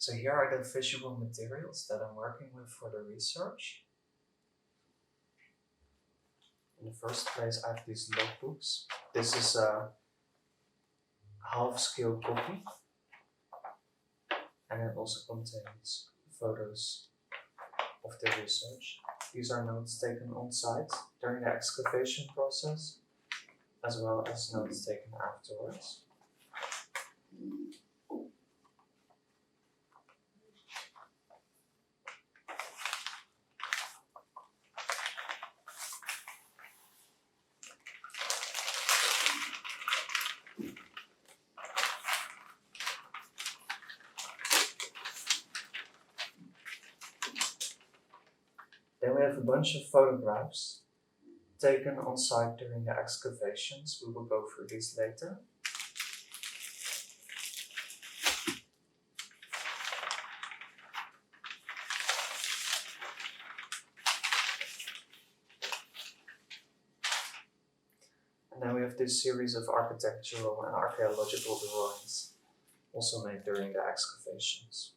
So here are the visual materials that I'm working with for the research. In the first place, I have these logbooks. This is a half-scale copy, and it also contains photos of the research. These are notes taken on site during the excavation process, as well as notes taken afterwards. Then we have a bunch of photographs taken on site during the excavations. We will go through these later. And then we have this series of architectural and archaeological drawings, also made during the excavations.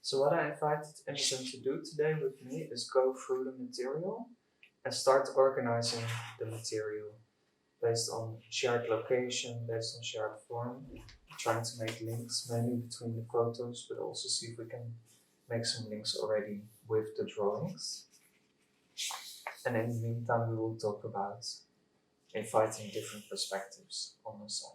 So what I invited Imogen to do today with me is go through the material and start organizing the material based on shared location, based on shared form, trying to make links mainly between the photos, but also see if we can make some links already with the drawings. And in the meantime, we will talk about inviting different perspectives on the site.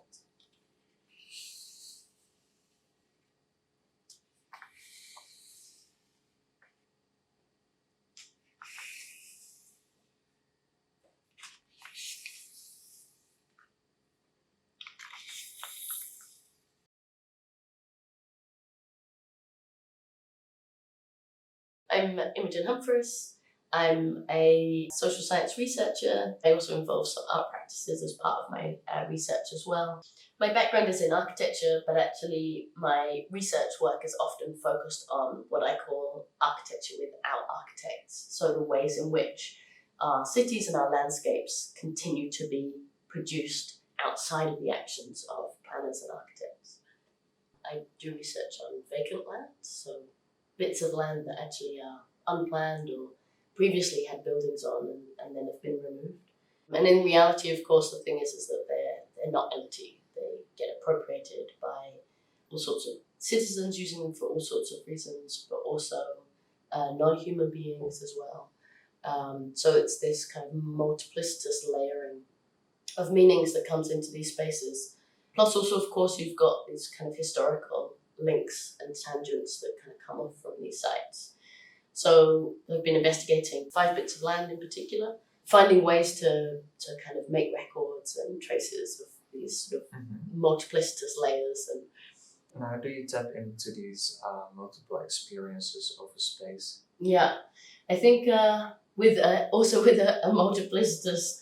I'm Imogen Humphreys. I'm a social science researcher. I also involve some art practices as part of my research as well. My background is in architecture, but actually my research work is often focused on what I call architecture without architects. So the ways in which our cities and our landscapes continue to be produced outside of the actions of planners and architects. I do research on vacant land, so bits of land that actually are unplanned or previously had buildings on and then have been removed. And in reality, of course, the thing is that they're not empty. They get appropriated by all sorts of citizens using them for all sorts of reasons, but also non-human beings as well. So it's this kind of multiplicitous layering of meanings that comes into these spaces. Plus also, of course, you've got these kind of historical links and tangents that kind of come off from these sites. So I've been investigating 5 bits of land in particular, finding ways to kind of make records and traces of these sort of multiplicitous layers. And how do you tap into these multiple experiences of a space? Yeah, I think with a multiplicitous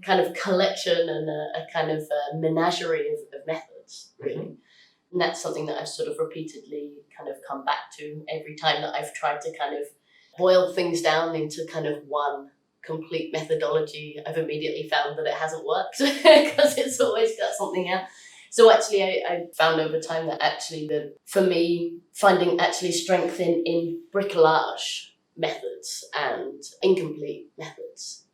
kind of collection and a kind of menagerie of methods, really. Mm-hmm. And that's something that I've sort of repeatedly kind of come back to every time that I've tried to kind of boil things down into kind of one complete methodology. I've immediately found that it hasn't worked because it's always got something out. So actually I found over time that actually for me, finding actually strength in bricolage methods and incomplete methods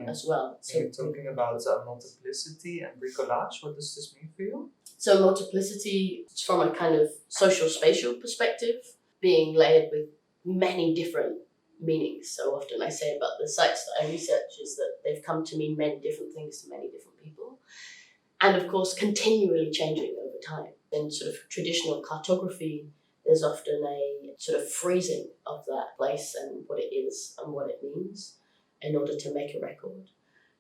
as well. So you're talking about multiplicity and bricolage. What does this mean for you? So multiplicity, from a kind of social spatial perspective, being layered with many different meanings. So often I say about the sites that I research is that they've come to mean many different things to many different people. And of course, continually changing over time. In sort of traditional cartography, there's often a sort of freezing of that place and what it is and what it means in order to make a record.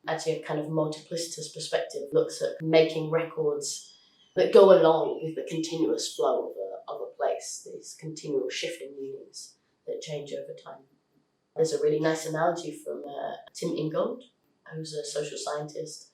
Actually, a kind of multiplicitous perspective looks at making records that go along with the continuous flow of a place. place, these continual shifting meanings that change over time. There's a really nice analogy from Tim Ingold, who's a social scientist,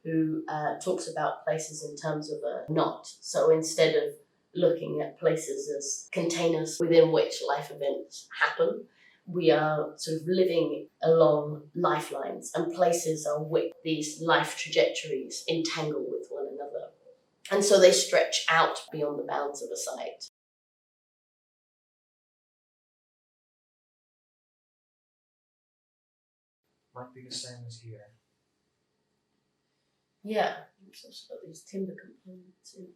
who talks about places in terms of a knot. So instead of looking at places as containers within which life events happen, we are sort of living along lifelines, and places are which these life trajectories entangle with one another. And so they stretch out beyond the bounds of a site. Might be the same as here. Yeah, it's also got these timber components in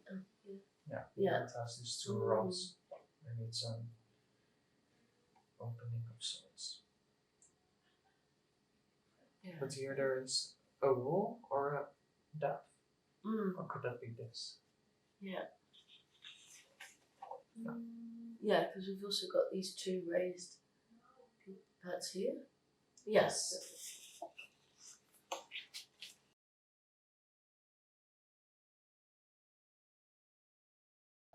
here. Yeah. It has these two rods. Maybe it's an opening of sorts. Yeah. But here there is a wall or a depth. Or could that be this? Yeah. Yeah, because we've also got these two raised parts here. Yes.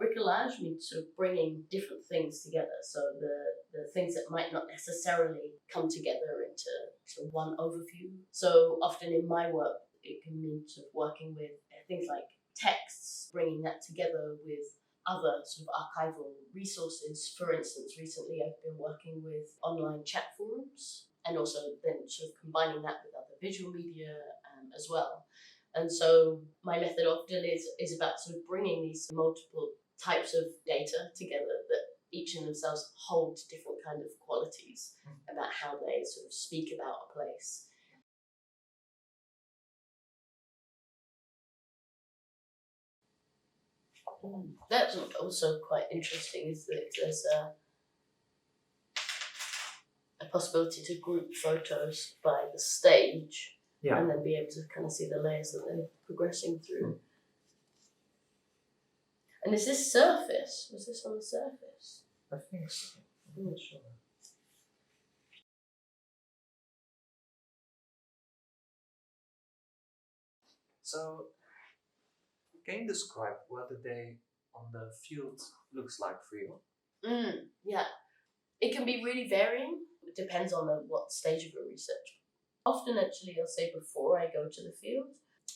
Bricolage means sort of bringing different things together. So the things that might not necessarily come together into one overview. So often in my work, it can mean sort of working with things like texts, bringing that together with other sort of archival resources. For instance, recently I've been working with online chat forums, and also then sort of combining that with other visual media as well. And so my method often is about sort of bringing these multiple types of data together that each in themselves hold different kind of qualities about how they sort of speak about a place. That's also quite interesting, is that there's a possibility to group photos by the stage and then be able to kind of see the layers that they're progressing through. And is this surface? Was this on the surface? I think so. I'm not sure. So, can you describe what a day on the field looks like for you? Yeah. It can be really varying. It depends on what stage of your research. Often, actually, I'll say before I go to the field,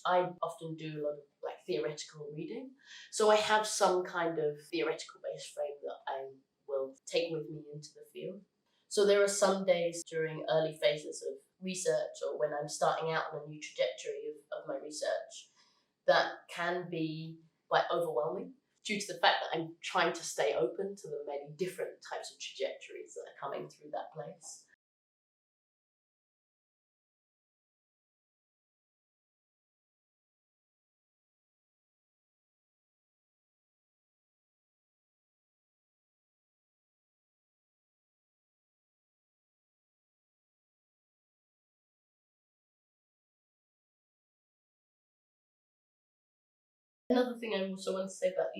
I often do a lot of like theoretical reading. So I have some kind of theoretical based frame that I will take with me into the field. So there are some days during early phases of research, or when I'm starting out on a new trajectory of my research, that can be quite overwhelming due to the fact that I'm trying to stay open to the many different types of trajectories that are coming through that place. Another thing I also want to say about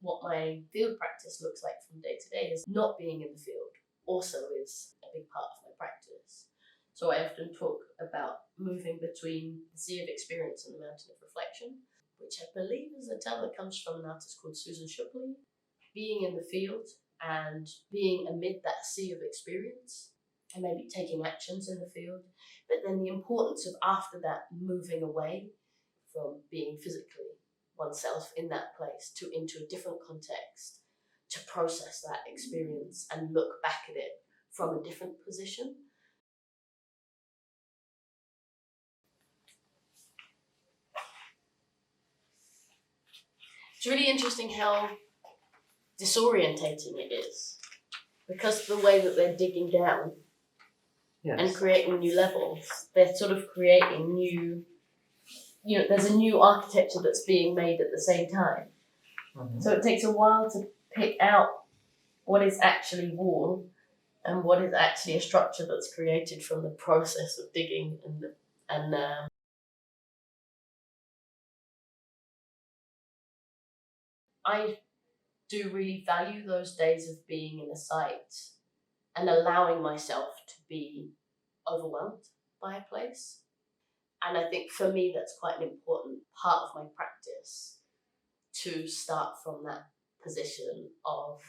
what my field practice looks like from day to day is not being in the field also is a big part of my practice. So I often talk about moving between the sea of experience and the mountain of reflection, which I believe is a term that comes from an artist called Susan Shupley. Being in the field and being amid that sea of experience and maybe taking actions in the field, but then the importance of after that moving away from being physically oneself in that place into a different context to process that experience and look back at it from a different position. It's really interesting how disorientating it is, because the way that they're digging down and creating new levels, they're sort of creating new, there's a new architecture that's being made at the same time. So it takes a while to pick out what is actually wall and what is actually a structure that's created from the process of digging and I do really value those days of being in a site and allowing myself to be overwhelmed by a place. And I think for me that's quite an important part of my practice, to start from that position of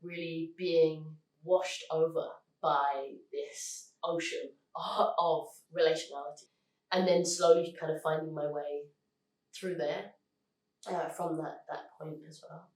really being washed over by this ocean of relationality, and then slowly kind of finding my way through there from that point as well.